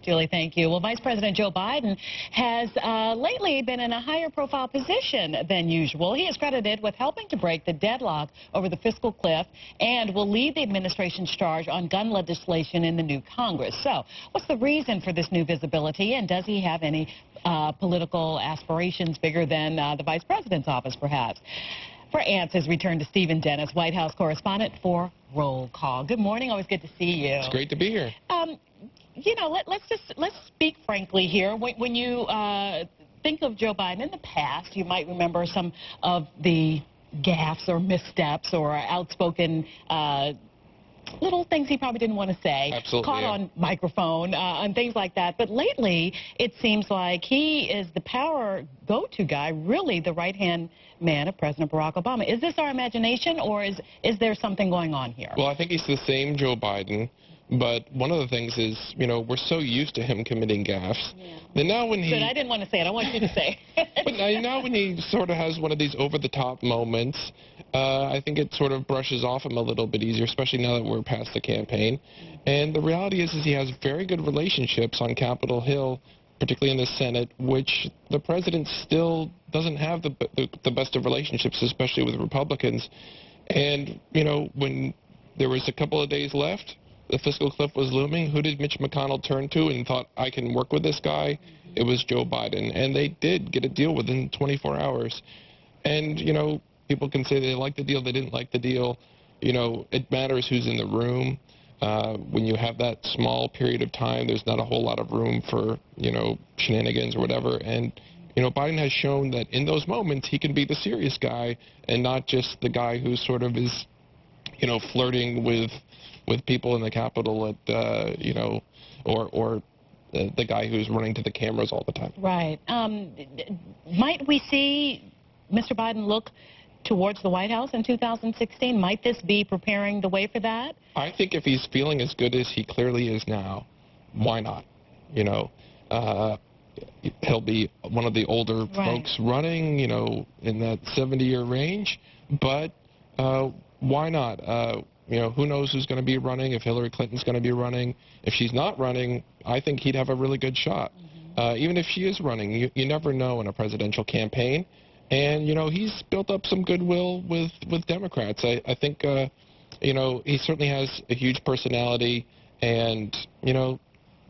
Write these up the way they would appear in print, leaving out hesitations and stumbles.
Julie, thank you. Well, Vice President Joe Biden has lately been in a higher profile position than usual. He is credited with helping to break the deadlock over the fiscal cliff and will lead the administration's charge on gun legislation in the new Congress. So what's the reason for this new visibility, and does he have any political aspirations bigger than the Vice President's office, perhaps? For answers, return to Stephen Dennis, White House correspondent for Roll Call. Good morning. Always good to see you. It's great to be here. You know, let's speak frankly here. When you think of Joe Biden in the past, you might remember some of the gaffes or missteps or outspoken little things he probably didn't want to say. Absolutely, caught on microphone and things like that. But lately, it seems like he is the power go-to guy, really the right-hand man of President Barack Obama. Is this our imagination, or is there something going on here? Well, I think he's the same Joe Biden. But one of the things is, you know, we're so used to him committing gaffes. Yeah. That now when he... But I didn't want to say it. I want you to say it. But now when he sort of has one of these over-the-top moments, I think it sort of brushes off him a little bit easier, especially now that we're past the campaign. And the reality is he has very good relationships on Capitol Hill, particularly in the Senate, which the president still doesn't have the best of relationships, especially with Republicans. And, you know, when there was a couple of days left, the fiscal cliff was looming, who did Mitch McConnell turn to and thought, I can work with this guy? It was Joe Biden. And they did get a deal within 24 hours. And, you know, people can say they liked the deal, they didn't like the deal. You know, it matters who's in the room. When you have that small period of time, there's not a whole lot of room for, you know, shenanigans or whatever. And, you know, Biden has shown that in those moments he can be the serious guy and not just the guy who sort of is, you know, flirting with people in the Capitol at, you know, or the guy who's running to the cameras all the time. Right. Might we see Mr. Biden look towards the White House in 2016? Might this be preparing the way for that? I think if he's feeling as good as he clearly is now, why not? You know, he'll be one of the older folks running, you know, in that 70-year range, but why not? You know, who knows who's going to be running, if Hillary Clinton's going to be running. If she's not running, I think he'd have a really good shot. Even if she is running, you never know in a presidential campaign. And, you know, he's built up some goodwill with Democrats. I think, you know, he certainly has a huge personality, and, you know,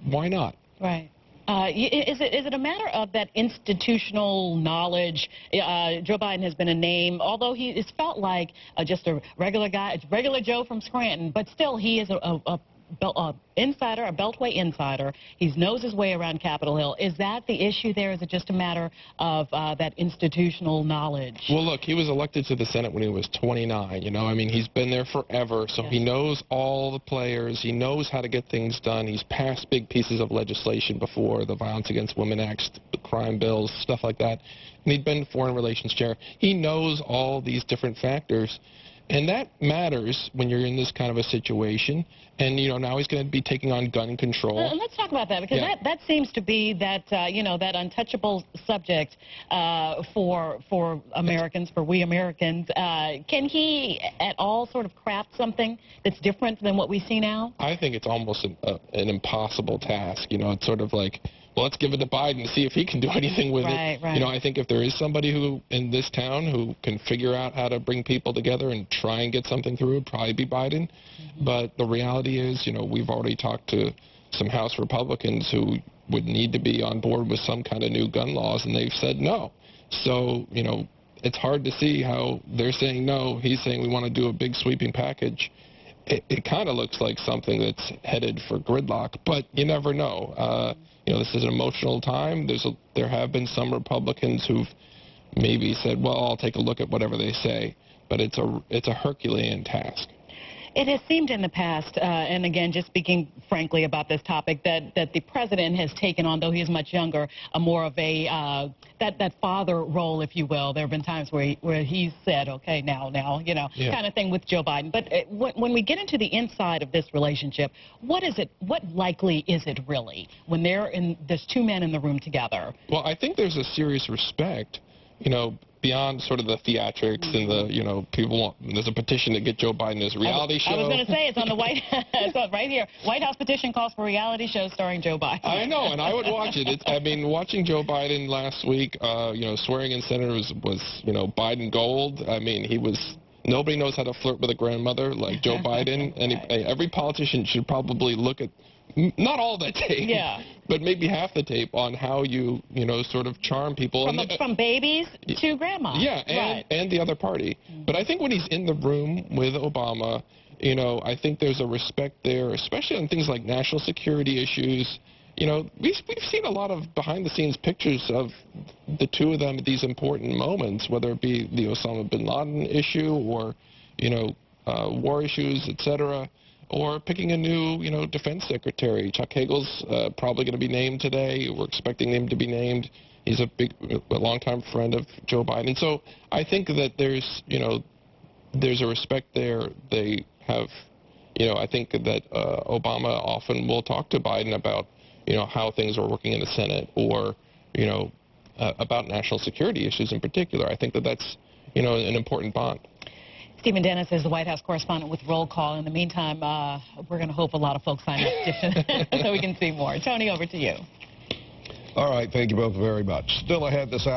why not? Right. Is it a matter of that institutional knowledge? Joe Biden has been a name, although it's felt like just a regular guy, regular Joe from Scranton, but still he is a insider, a Beltway insider. He knows his way around Capitol Hill. Is that the issue there? Is it just a matter of that institutional knowledge? Well, look, he was elected to the Senate when he was 29. You know, I mean, he's been there forever, so he knows all the players. He knows how to get things done. He's passed big pieces of legislation before, the Violence Against Women Act, the crime bills, stuff like that. And he'd been Foreign Relations Chair. He knows all these different factors. And that matters when you're in this kind of a situation. And, you know, now he's going to be taking on gun control. Let's talk about that, because that seems to be that, you know, that untouchable subject for Americans, for we Americans. Can he at all sort of craft something that's different than what we see now? I think it's almost an impossible task. You know, it's sort of like, well, let's give it to Biden and see if he can do anything with it. Right. You know, I think if there is somebody who, in this town, who can figure out how to bring people together and try and get something through, it'd probably be Biden. But the reality is, you know, we've already talked to some House Republicans who would need to be on board with some kind of new gun laws, and they've said no. So, you know, it's hard to see how they're saying no. He's saying we want to do a big sweeping package. It kind of looks like something that's headed for gridlock, but you never know. You know, this is an emotional time. There have been some Republicans who've maybe said, well, I'll take a look at whatever they say, but it's a Herculean task. It has seemed in the past, and again, just speaking frankly about this topic, that the president has taken on, though he is much younger, a more of a that father role, if you will. There have been times where he's said, okay, now, you know, kind of thing with Joe Biden. But when we get into the inside of this relationship, what likely is it really when there's two men in the room together? Well, I think there's a serious respect, you know, beyond sort of the theatrics and the, you know, people want, there's a petition to get Joe Biden his reality show. I was going to say, it's on the it's right here. White House petition calls for reality show starring Joe Biden. I know, and I would watch it. I mean, watching Joe Biden last week, you know, swearing in senators was, you know, Biden gold. I mean, he was, nobody knows how to flirt with a grandmother like Joe Biden. And every politician should probably look at, not all that tape, but maybe half the tape on how you know, sort of charm people. From babies to grandma. Yeah, and the other party. But I think when he's in the room with Obama, you know, I think there's a respect there, especially on things like national security issues. You know, we've seen a lot of behind-the-scenes pictures of the two of them at these important moments, whether it be the Osama bin Laden issue or, you know, war issues, etc., or picking a new, you know, defense secretary. Chuck Hagel's probably going to be named today. We're expecting him to be named. He's a longtime friend of Joe Biden. So I think that there's, you know, there's a respect there. They have, you know, I think that Obama often will talk to Biden about, you know, how things are working in the Senate or, you know, about national security issues in particular. I think that that's, you know, an important bond. Stephen Dennis is the White House correspondent with Roll Call. In the meantime, we're going to hope a lot of folks sign up so we can see more. Tony, over to you. All right. Thank you both very much. Still ahead this hour.